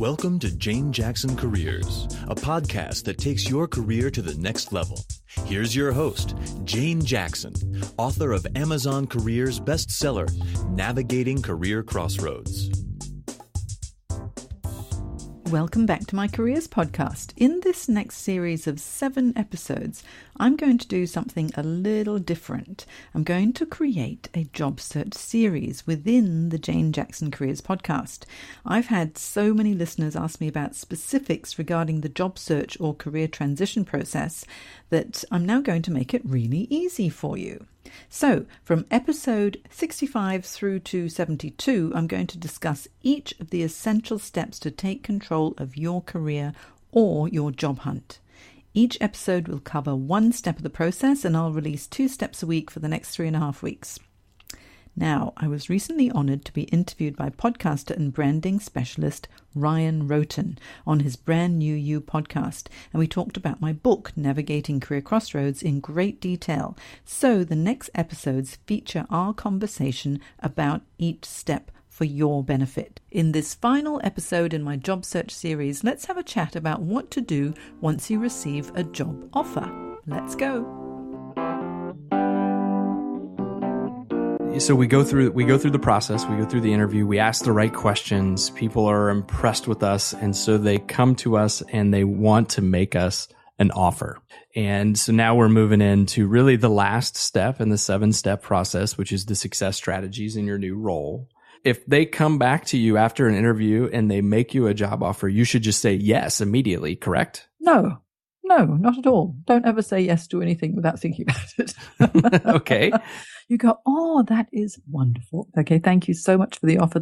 Welcome to Jane Jackson Careers, a podcast that takes your career to the next level. Here's your host, Jane Jackson, author of Amazon Careers bestseller, Navigating Career Crossroads. Welcome back to my Careers podcast. In this next series of 7 episodes, I'm going to do something a little different. I'm going to create a job search series within the Jane Jackson Careers podcast. I've had so many listeners ask me about specifics regarding the job search or career transition process that I'm now going to make it really easy for you. So, from episode 65 through to 72, I'm going to discuss each of the essential steps to take control of your career or your job hunt. Each episode will cover one step of the process, and I'll release 2 steps a week for the next 3.5 weeks. Now, I was recently honored to be interviewed by podcaster and branding specialist Ryan Roten on his Brand New You podcast, and we talked about my book, Navigating Career Crossroads, in great detail. So the next episodes feature our conversation about each step for your benefit. In this final episode in my job search series, let's have a chat about what to do once you receive a job offer. Let's go. So we go through the process, we go through the interview, we ask the right questions, people are impressed with us, and so they come to us and they want to make us an offer. And so now we're moving into really the last step in the 7-step process, which is the success strategies in your new role. If they come back to you after an interview and they make you a job offer, you should just say yes immediately, correct? No, not at all. Don't ever say yes to anything without thinking about it. Okay. You go, oh, that is wonderful. Okay, thank you so much for the offer.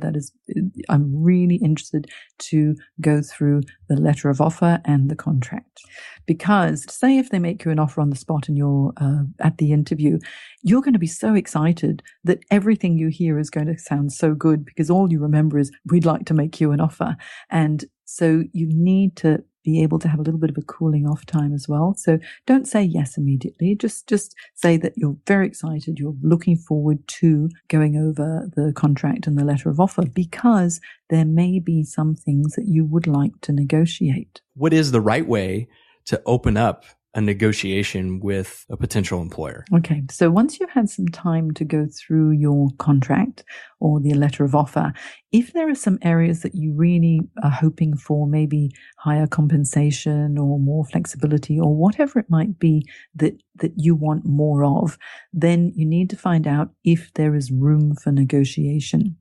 I'm really interested to go through the letter of offer and the contract. Because say if they make you an offer on the spot and you're at the interview, you're going to be so excited that everything you hear is going to sound so good because all you remember is, we'd like to make you an offer. And so you need to be able to have a little bit of a cooling off time as well. So don't say yes immediately. Just say that you're very excited. You're looking forward to going over the contract and the letter of offer because there may be some things that you would like to negotiate. What is the right way to open up a negotiation with a potential employer? Okay, so once you've had some time to go through your contract or the letter of offer, if there are some areas that you really are hoping for, maybe higher compensation or more flexibility or whatever it might be that you want more of, then you need to find out if there is room for negotiation.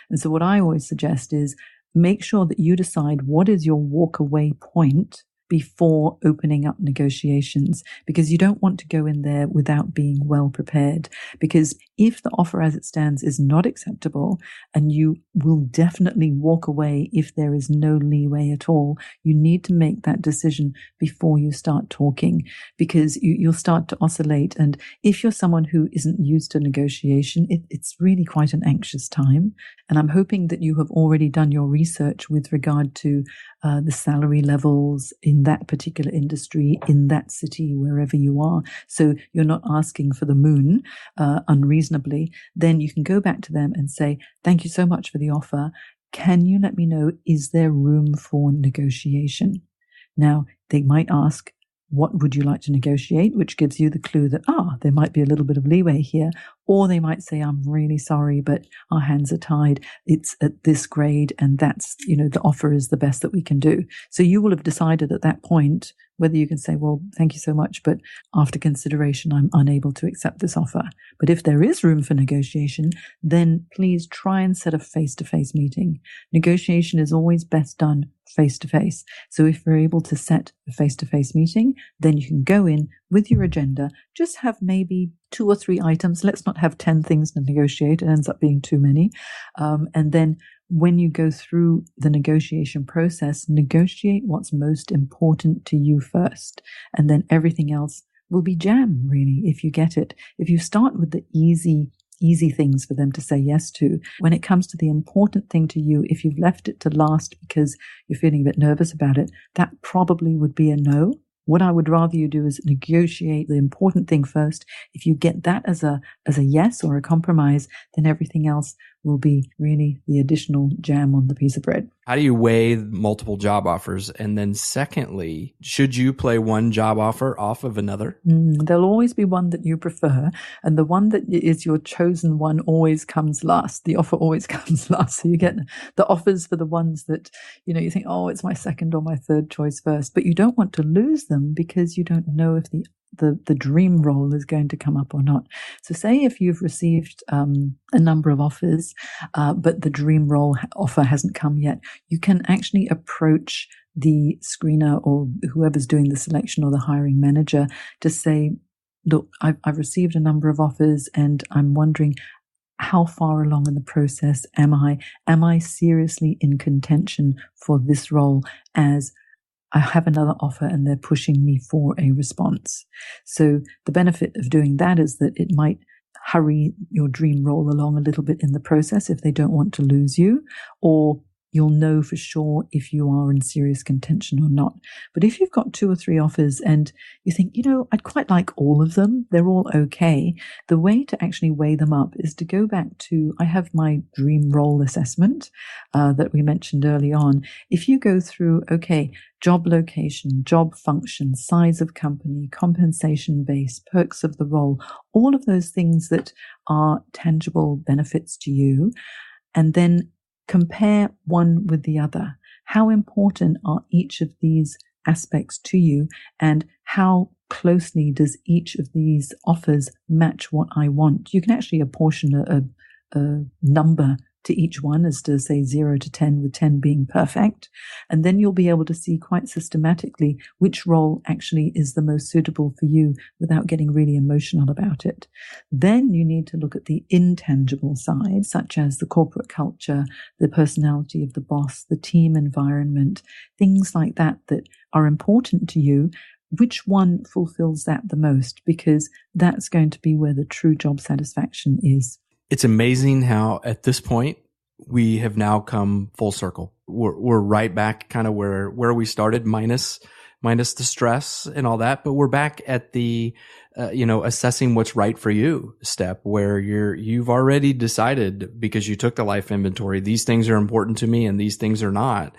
And so what I always suggest is make sure that you decide what is your walk away point before opening up negotiations, because you don't want to go in there without being well prepared. Because if the offer as it stands is not acceptable, and you will definitely walk away if there is no leeway at all, you need to make that decision before you start talking, because you'll start to oscillate. And if you're someone who isn't used to negotiation, it's really quite an anxious time. And I'm hoping that you have already done your research with regard to the salary levels in that particular industry, in that city, wherever you are. So you're not asking for the moon unreasonably. Then you can go back to them and say, thank you so much for the offer. Can you let me know, is there room for negotiation? Now, they might ask, what would you like to negotiate? Which gives you the clue that, there might be a little bit of leeway here. Or they might say, I'm really sorry, but our hands are tied. It's at this grade and that's, the offer is the best that we can do. So you will have decided at that point whether you can say, well, thank you so much, but after consideration, I'm unable to accept this offer. But if there is room for negotiation, then please try and set a face-to-face meeting. Negotiation is always best done face-to-face. So if you're able to set a face-to-face meeting, then you can go in with your agenda, just have maybe 2 or 3 items. Let's not have 10 things to negotiate. It ends up being too many. And then when you go through the negotiation process, negotiate what's most important to you first. And then everything else will be jam, really, if you get it. If you start with the easy things for them to say yes to, when it comes to the important thing to you, if you've left it to last because you're feeling a bit nervous about it, that probably would be a no. What I would rather you do is negotiate the important thing first. If you get that as a yes or a compromise, then everything else will be really the additional jam on the piece of bread. How do you weigh multiple job offers? And then secondly, should you play one job offer off of another? There'll always be one that you prefer. And the one that is your chosen one always comes last. The offer always comes last. So you get the offers for the ones that, you think, oh, it's my second or my third choice first. But you don't want to lose them because you don't know if the dream role is going to come up or not. So say if you've received a number of offers, but the dream role offer hasn't come yet, you can actually approach the screener or whoever's doing the selection or the hiring manager to say, look, I've received a number of offers and I'm wondering, how far along in the process am I? Am I seriously in contention for this role, as I have another offer and they're pushing me for a response? So the benefit of doing that is that it might hurry your dream role along a little bit in the process if they don't want to lose you, or you'll know for sure if you are in serious contention or not. But if you've got 2 or 3 offers and you think, I'd quite like all of them, they're all okay, the way to actually weigh them up is to go back to, I have my dream role assessment that we mentioned early on. If you go through, job location, job function, size of company, compensation base, perks of the role, all of those things that are tangible benefits to you, and then compare one with the other. How important are each of these aspects to you, and how closely does each of these offers match what I want? You can actually apportion a number to each one, as to say 0 to 10, with 10 being perfect. And then you'll be able to see quite systematically which role actually is the most suitable for you without getting really emotional about it. Then you need to look at the intangible side, such as the corporate culture, the personality of the boss, the team environment, things like that are important to you. Which one fulfills that the most? Because that's going to be where the true job satisfaction is. It's amazing how at this point we have now come full circle. We're right back kind of where we started, minus the stress and all that, but we're back at the assessing what's right for you step, where you've already decided, because you took the life inventory, these things are important to me and these things are not.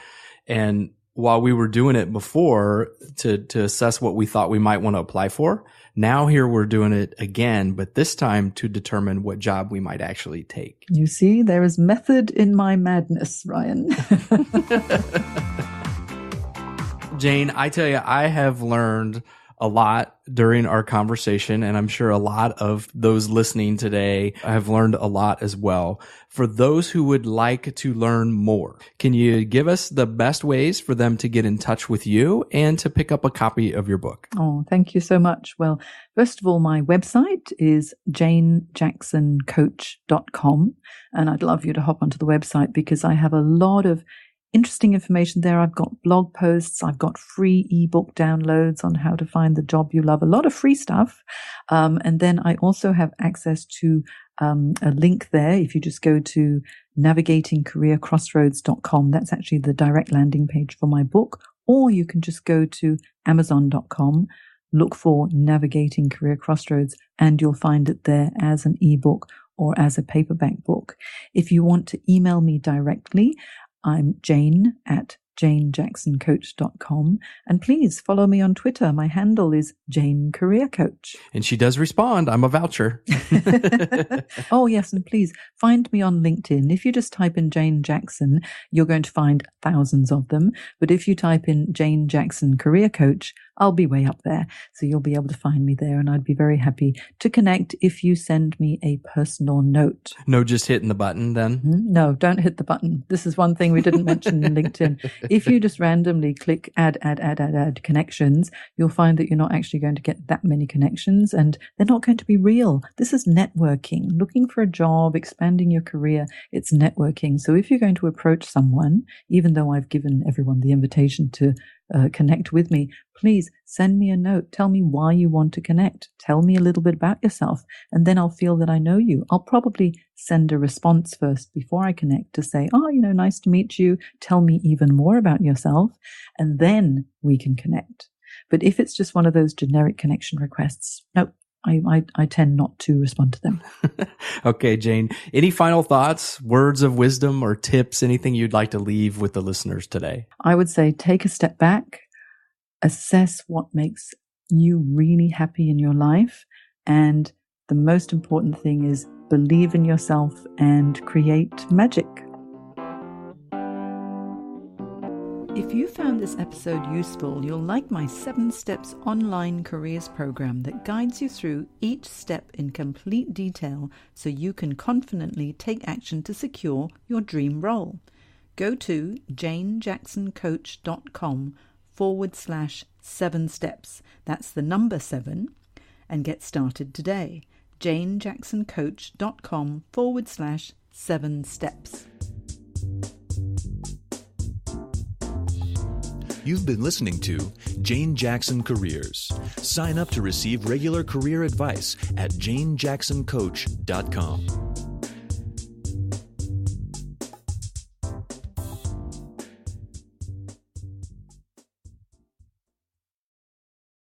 And while we were doing it before to assess what we thought we might want to apply for, now here we're doing it again, but this time to determine what job we might actually take. You see, there is method in my madness, Ryan. Jane, I tell you, I have learned a lot during our conversation, and I'm sure a lot of those listening today have learned a lot as well. For those who would like to learn more, can you give us the best ways for them to get in touch with you and to pick up a copy of your book? Oh, thank you so much. Well, first of all, my website is janejacksoncoach.com, and I'd love you to hop onto the website because I have a lot of interesting information there. I've got blog posts. I've got free ebook downloads on how to find the job you love. A lot of free stuff. And then I also have access to a link there. If you just go to navigatingcareercrossroads.com, that's actually the direct landing page for my book. Or you can just go to amazon.com, look for Navigating Career Crossroads, and you'll find it there as an ebook or as a paperback book. If you want to email me directly, I'm Jane at janejacksoncoach.com. And please follow me on Twitter. My handle is Jane Career Coach. And she does respond. I'm a voucher. Oh, yes. And please find me on LinkedIn. If you just type in Jane Jackson, you're going to find thousands of them. But if you type in Jane Jackson Career Coach, I'll be way up there. So you'll be able to find me there. And I'd be very happy to connect if you send me a personal note. No, just hitting the button then? No, don't hit the button. This is one thing we didn't mention in LinkedIn. If you just randomly click add connections, you'll find that you're not actually going to get that many connections and they're not going to be real. This is networking, looking for a job, expanding your career. It's networking. So if you're going to approach someone, even though I've given everyone the invitation to connect with me, please send me a note. Tell me why you want to connect. Tell me a little bit about yourself, and then I'll feel that I know you. I'll probably send a response first before I connect to say, nice to meet you. Tell me even more about yourself, and then we can connect. But if it's just one of those generic connection requests, no, I tend not to respond to them. Okay, Jane, any final thoughts, words of wisdom or tips, anything you'd like to leave with the listeners today? I would say take a step back, assess what makes you really happy in your life. And the most important thing is believe in yourself and create magic. If you found this episode useful, you'll like my 7 Steps online careers program that guides you through each step in complete detail so you can confidently take action to secure your dream role. Go to janejacksoncoach.com/7 steps. That's the number 7, and get started today. janejacksoncoach.com/7 steps. You've been listening to Jane Jackson Careers. Sign up to receive regular career advice at janejacksoncoach.com.